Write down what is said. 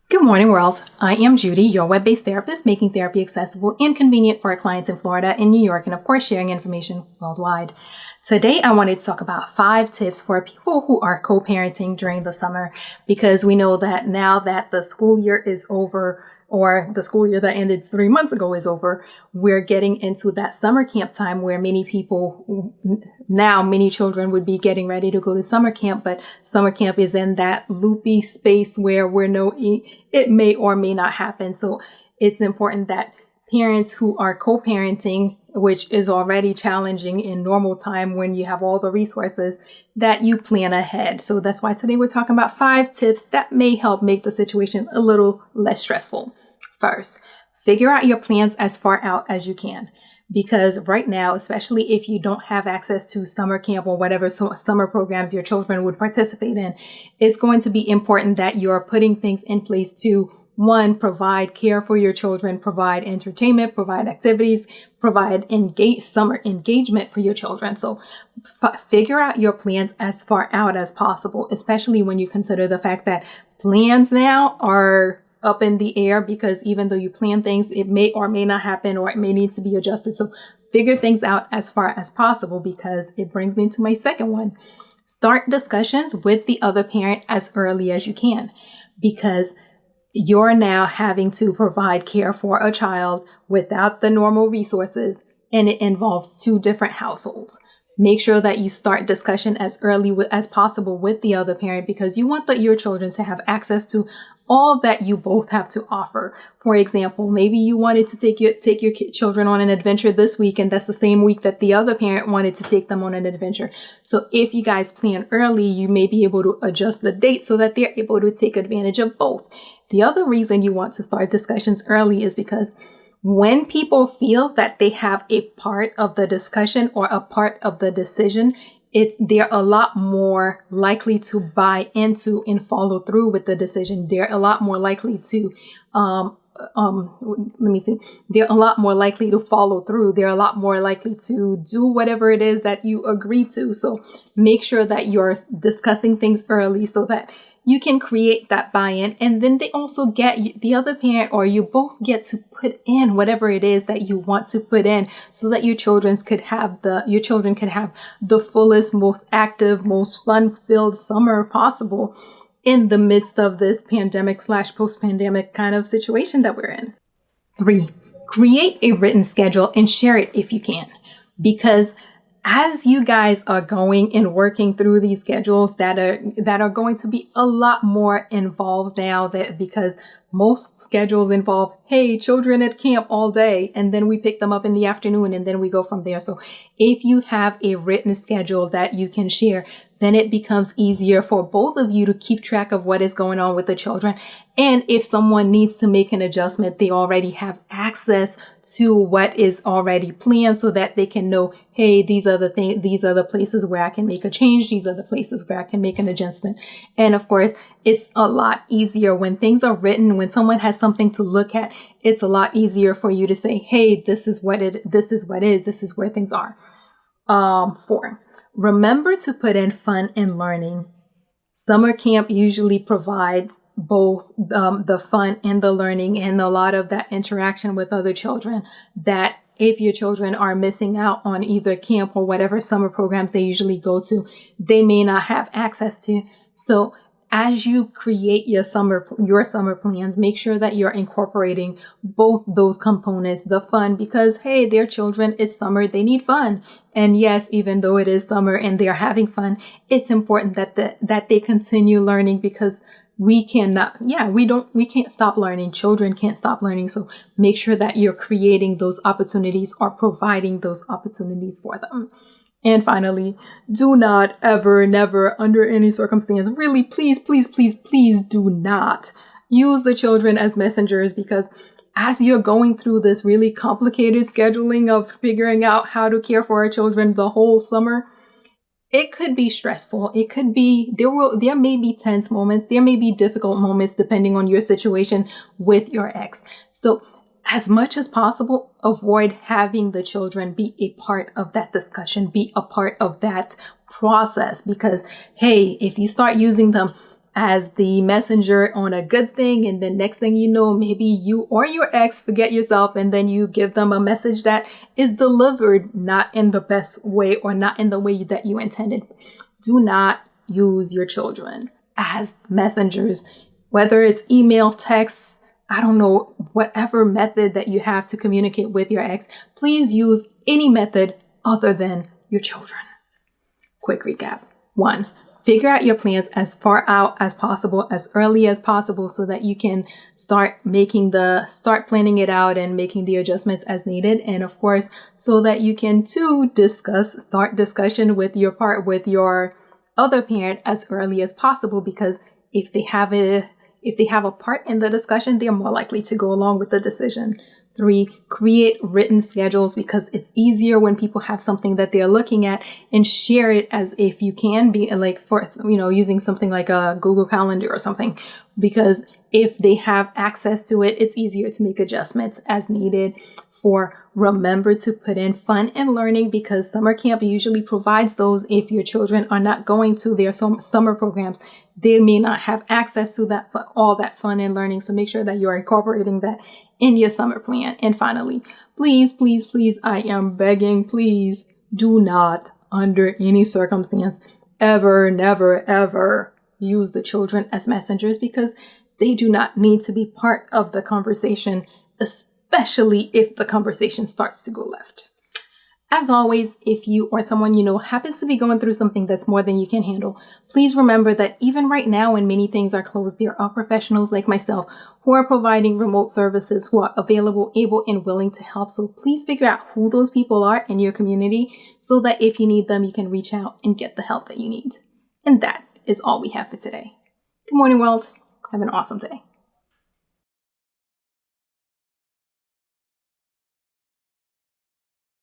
Good morning, world. I am Judy, your web-based therapist, making therapy accessible and convenient for our clients in Florida and New York, and of course, sharing information worldwide. Today, I wanted to talk about 5 tips for people who are co-parenting during the summer, because we know that now that the school year is over, or the school year that ended 3 months ago is over, we're getting into that summer camp time where many children would be getting ready to go to summer camp, but summer camp is in that loopy space where it may or may not happen. So it's important that parents who are co-parenting, which is already challenging in normal time when you have all the resources, that you plan ahead. So that's why today we're talking about 5 tips that may help make the situation a little less stressful. First, figure out your plans as far out as you can. Because right now, especially if you don't have access to summer camp or whatever summer programs your children would participate in, it's going to be important that you're putting things in place to, one, provide care for your children, provide entertainment, provide activities, provide summer engagement for your children. So figure out your plans as far out as possible, especially when you consider the fact that plans now are up in the air, because even though you plan things, it may or may not happen, or it may need to be adjusted. So figure things out as far as possible, because it brings me to my second one. Start discussions with the other parent as early as you can, because you're now having to provide care for a child without the normal resources, and it involves 2 different households. Make sure that you start discussion as early as possible with the other parent, because you want your children to have access to all that you both have to offer. For example, maybe you wanted to take your children on an adventure this week, and that's the same week that the other parent wanted to take them on an adventure. So if you guys plan early, you may be able to adjust the date so that they're able to take advantage of both. The other reason you want to start discussions early is because when people feel that they have a part of the discussion or a part of the decision, they're a lot more likely to buy into and follow through with the decision. They're a lot more likely to, they're a lot more likely to follow through. They're a lot more likely to do whatever it is that you agree to. So make sure that you're discussing things early so that you can create that buy-in, and then they also get the other parent, or you both get to put in whatever it is that you want to put in, so that your children could have the fullest, most active, most fun-filled summer possible in the midst of this pandemic / post-pandemic kind of situation that we're in. 3, create a written schedule and share it if you can, because as you guys are going and working through these schedules that are going to be a lot more involved now, because most schedules involve, hey, children at camp all day, and then we pick them up in the afternoon, and then we go from there. So if you have a written schedule that you can share, then it becomes easier for both of you to keep track of what is going on with the children. And if someone needs to make an adjustment, they already have access to what is already planned, so that they can know, hey, these are the places where I can make a change. These are the places where I can make an adjustment. And of course, it's a lot easier when things are written, when someone has something to look at. It's a lot easier for you to say, hey, this is where things are. 4, remember to put in fun and learning. Summer camp usually provides both the fun and the learning, and a lot of that interaction with other children that if your children are missing out on either camp or whatever summer programs they usually go to, they may not have access to. So as you create your summer plans, make sure that you're incorporating both those components, the fun, because hey, they're children, it's summer, they need fun. And yes, even though it is summer and they're having fun, it's important that they continue learning, because we can't stop learning. Children can't stop learning. So make sure that you're creating those opportunities or providing those opportunities for them. And finally, do not ever, never, under any circumstance, really, please, please, please, please do not use the children as messengers, because as you're going through this really complicated scheduling of figuring out how to care for our children the whole summer, it could be stressful. It could be, there may be tense moments. There may be difficult moments depending on your situation with your ex. So as much as possible, avoid having the children be a part of that discussion, be a part of that process, because, hey, if you start using them, as the messenger on a good thing, and then next thing you know, maybe you or your ex forget yourself, and then you give them a message that is delivered not in the best way or not in the way that you intended. Do not use your children as messengers, whether it's email, text, I don't know, whatever method that you have to communicate with your ex. Please use any method other than your children. Quick recap. 1, figure out your plans as far out as possible, as early as possible, so that you can start planning it out and making the adjustments as needed. And of course, so that you can start discussion with your other parent as early as possible, because if they have a part in the discussion, they're more likely to go along with the decision. 3, create written schedules, because it's easier when people have something that they're looking at, and share it as if you can be using something like a Google Calendar or something, because if they have access to it, it's easier to make adjustments as needed. 4, remember to put in fun and learning, because summer camp usually provides those. If your children are not going to their summer programs, they may not have access to all that fun and learning. So make sure that you are incorporating that in your summer plan. And finally, please, please, please, I am begging, please do not, under any circumstance, ever, never, ever use the children as messengers, because they do not need to be part of the conversation, especially if the conversation starts to go left. As always, if you or someone you know happens to be going through something that's more than you can handle, please remember that even right now, when many things are closed, there are professionals like myself who are providing remote services, who are available, able, and willing to help. So please figure out who those people are in your community, so that if you need them, you can reach out and get the help that you need. And that is all we have for today. Good morning, world. Have an awesome day.